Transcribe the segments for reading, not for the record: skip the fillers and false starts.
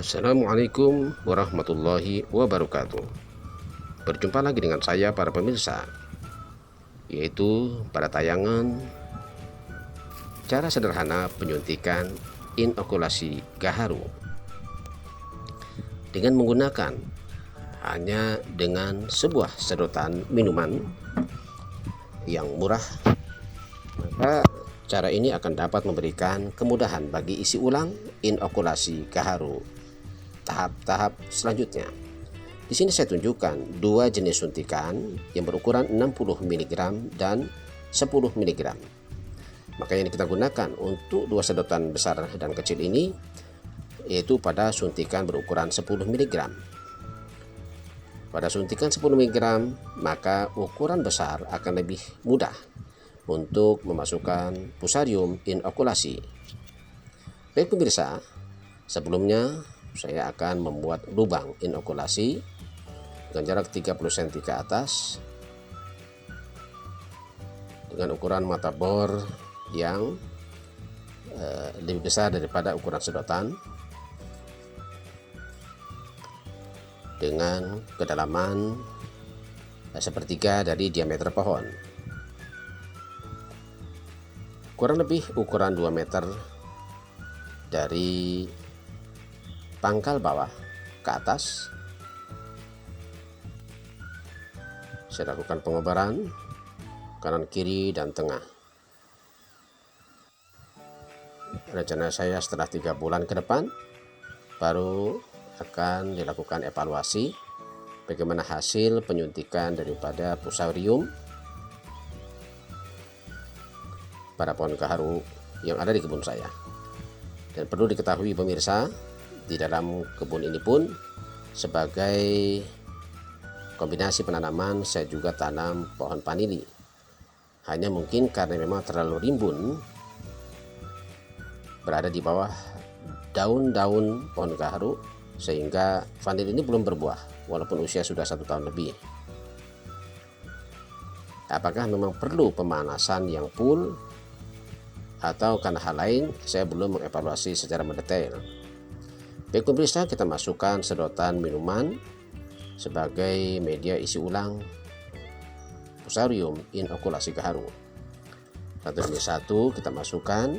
Assalamualaikum warahmatullahi wabarakatuh. Berjumpa lagi dengan saya para pemirsa, yaitu pada tayangan cara sederhana penyuntikan inokulasi gaharu dengan menggunakan hanya dengan sebuah sedotan minuman yang murah. Maka cara ini akan dapat memberikan kemudahan bagi isi ulang inokulasi gaharu tahap-tahap selanjutnya. Di sini saya tunjukkan dua jenis suntikan yang berukuran 60 mg dan 10 mg. Maka yang kita gunakan untuk dua sedotan besar dan kecil ini yaitu pada suntikan berukuran 10 mg. Pada suntikan 10 mg, maka ukuran besar akan lebih mudah untuk memasukkan fusarium inokulasi. Baik pemirsa, sebelumnya saya akan membuat lubang inokulasi dengan jarak 30 cm ke atas dengan ukuran mata bor yang lebih besar daripada ukuran sedotan, dengan kedalaman sepertiga dari diameter pohon, kurang lebih ukuran 2 meter dari pangkal bawah ke atas. Saya lakukan pengobaran kanan kiri dan tengah. Rencana saya setelah 3 bulan ke depan baru akan dilakukan evaluasi bagaimana hasil penyuntikan daripada fusarium pada pohon gaharu yang ada di kebun saya. Dan perlu diketahui pemirsa, di dalam kebun ini pun sebagai kombinasi penanaman saya juga tanam pohon vanili. Hanya mungkin karena memang terlalu rimbun berada di bawah daun-daun pohon gaharu, sehingga vanili ini belum berbuah walaupun usia sudah 1 tahun lebih. Apakah memang perlu pemanasan yang full atau karena hal lain, saya belum mengevaluasi secara mendetail. Baik pemirsa, kita masukkan sedotan minuman sebagai media isi ulang fusarium inokulasi gaharu. Satu demi satu kita masukkan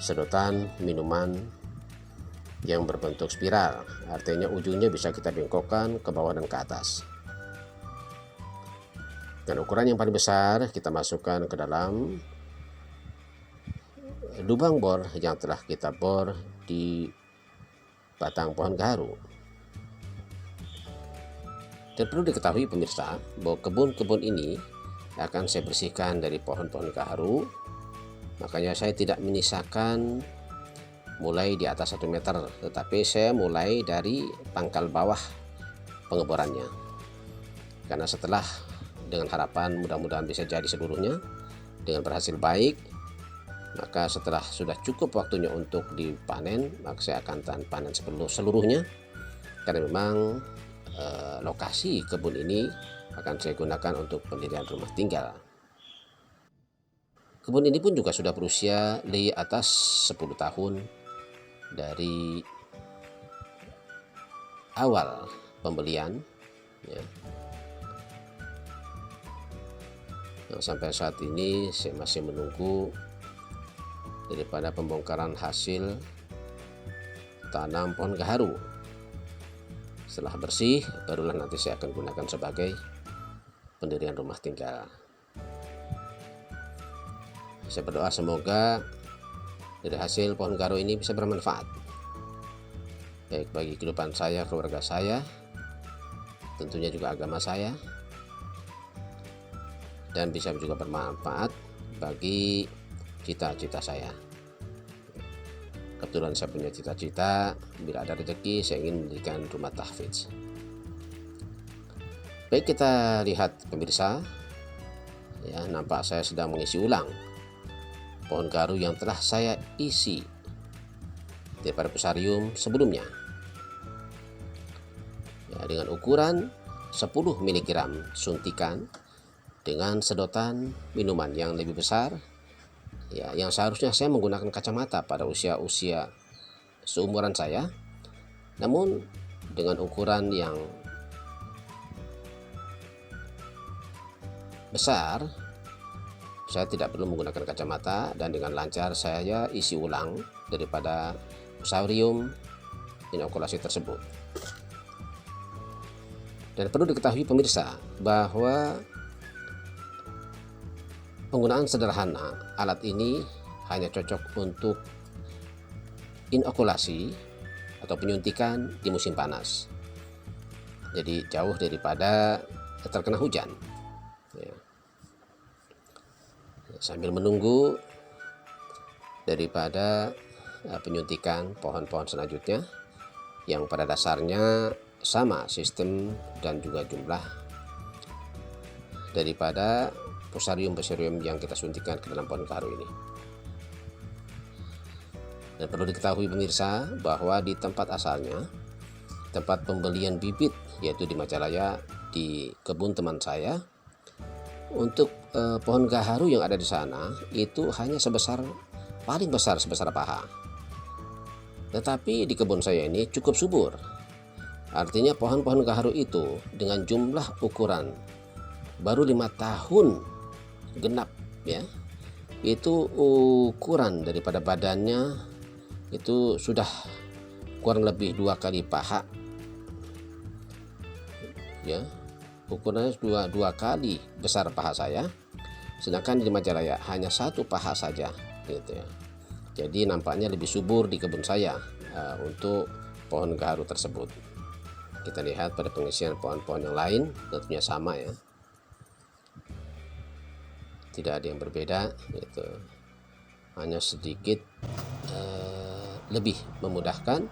sedotan minuman yang berbentuk spiral, artinya ujungnya bisa kita bengkokkan ke bawah dan ke atas. Dan ukuran yang paling besar kita masukkan ke dalam lubang bor yang telah kita bor di batang pohon gaharu. Dan perlu diketahui pemirsa bahwa kebun-kebun ini akan saya bersihkan dari pohon-pohon gaharu. Makanya saya tidak menyisakan mulai di atas 1 meter, tetapi saya mulai dari pangkal bawah pengeborannya. Karena setelah, dengan harapan mudah-mudahan bisa jadi seluruhnya dengan berhasil baik, maka setelah sudah cukup waktunya untuk dipanen, maka saya akan panen seluruhnya. Karena memang lokasi kebun ini akan saya gunakan untuk pendirian rumah tinggal. Kebun ini pun juga sudah berusia di atas 10 tahun dari awal pembelian, ya. Yang sampai saat ini saya masih menunggu daripada pembongkaran hasil tanam pohon gaharu. Setelah bersih, barulah nanti saya akan gunakan sebagai pendirian rumah tinggal. Saya berdoa semoga dari hasil pohon gaharu ini bisa bermanfaat, baik bagi kehidupan saya, keluarga saya, tentunya juga agama saya, dan bisa juga bermanfaat bagi cita-cita saya. Kebetulan saya punya cita-cita, bila ada rezeki saya ingin mendirikan rumah tahfidz. Baik, kita lihat pemirsa, ya, nampak saya sedang mengisi ulang pohon gaharu yang telah saya isi daripada fusarium sebelumnya, ya, dengan ukuran 10 mg suntikan dengan sedotan minuman yang lebih besar, ya, yang seharusnya saya menggunakan kacamata pada usia seumuran saya, Namun dengan ukuran yang besar, saya tidak perlu menggunakan kacamata dan dengan lancar saya isi ulang daripada Fusarium inokulasi tersebut. Dan perlu diketahui pemirsa bahwa penggunaan sederhana alat ini hanya cocok untuk inokulasi atau penyuntikan di musim panas. Jadi jauh daripada terkena hujan. Ya. Sambil menunggu daripada penyuntikan pohon-pohon selanjutnya yang pada dasarnya sama sistem dan juga jumlah daripada Fusarium yang kita suntikan ke dalam pohon gaharu ini. Dan perlu diketahui pemirsa bahwa di tempat asalnya, tempat pembelian bibit yaitu di Majalaya, di kebun teman saya, untuk pohon gaharu yang ada di sana itu hanya paling besar sebesar paha. Tetapi di kebun saya ini cukup subur. Artinya pohon-pohon gaharu itu dengan jumlah ukuran baru 5 tahun genap ya, itu ukuran daripada badannya itu sudah kurang lebih 2 kali paha ya, ukurannya dua kali besar paha saya, sedangkan di Majalaya hanya 1 paha saja gitu ya. Jadi nampaknya lebih subur di kebun saya untuk pohon gaharu tersebut. Kita lihat pada pengisian pohon-pohon yang lain tentunya sama ya, tidak ada yang berbeda gitu. Hanya sedikit lebih memudahkan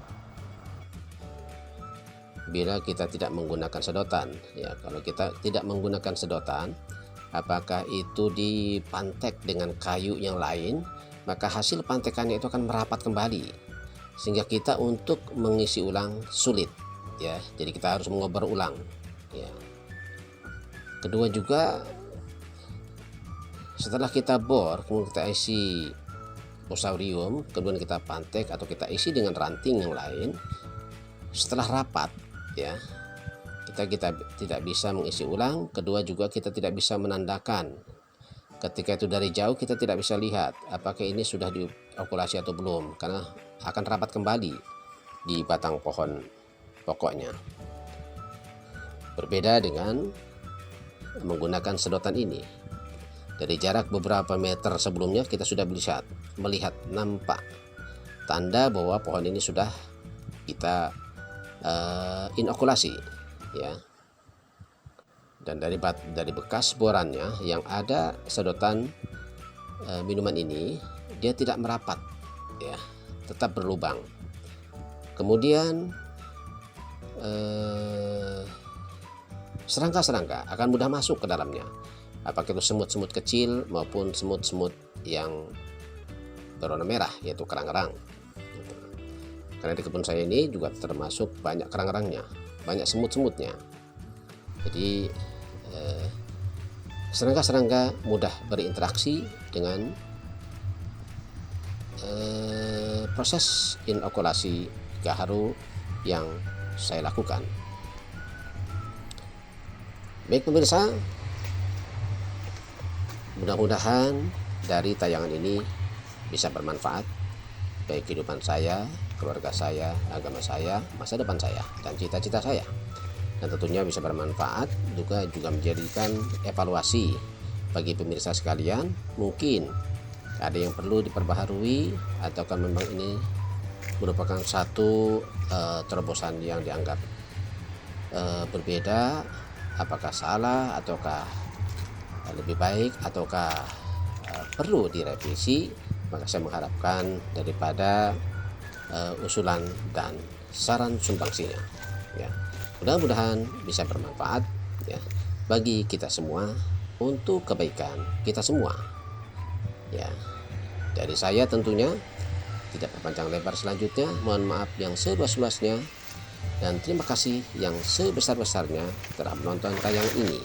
bila kita tidak menggunakan sedotan ya. Kalau kita tidak menggunakan sedotan, apakah itu dipantek dengan kayu yang lain, maka hasil pantekannya itu akan merapat kembali sehingga kita untuk mengisi ulang sulit ya. Jadi kita harus mengobar ulang ya. Kedua juga, setelah kita bor kemudian kita isi Fusarium, kemudian kita pantek atau kita isi dengan ranting yang lain, setelah rapat ya, kita tidak bisa mengisi ulang. Kedua juga kita tidak bisa menandakan ketika itu dari jauh, kita tidak bisa lihat apakah ini sudah diokulasi atau belum, karena akan rapat kembali di batang pohon pokoknya. Berbeda dengan menggunakan sedotan ini. Dari jarak beberapa meter sebelumnya kita sudah melihat nampak tanda bahwa pohon ini sudah kita inokulasi ya. Dan dari bekas borannya yang ada sedotan minuman ini, dia tidak merapat ya, tetap berlubang. Kemudian serangga-serangga akan mudah masuk ke dalamnya, apakah itu semut-semut kecil maupun semut-semut yang berwarna merah yaitu kerang-kerang. Karena di kebun saya ini juga termasuk banyak kerang-kerangnya, banyak semut-semutnya. Jadi serangga-serangga mudah berinteraksi dengan proses inokulasi gaharu yang saya lakukan. Baik pemirsa, mudah-mudahan dari tayangan ini bisa bermanfaat bagi kehidupan saya, keluarga saya, agama saya, masa depan saya, dan cita-cita saya. Dan tentunya bisa bermanfaat juga menjadikan evaluasi bagi pemirsa sekalian. Mungkin ada yang perlu diperbaharui ataukah memang ini merupakan satu terobosan yang dianggap berbeda, apakah salah ataukah lebih baik ataukah perlu direvisi. Maka saya mengharapkan daripada usulan dan saran sumbangsinya ya. Mudah-mudahan bisa bermanfaat ya bagi kita semua, untuk kebaikan kita semua ya. Dari saya tentunya tidak berpanjang lebar selanjutnya, mohon maaf yang seluas-luasnya, dan terima kasih yang sebesar-besarnya telah menonton tayangan ini.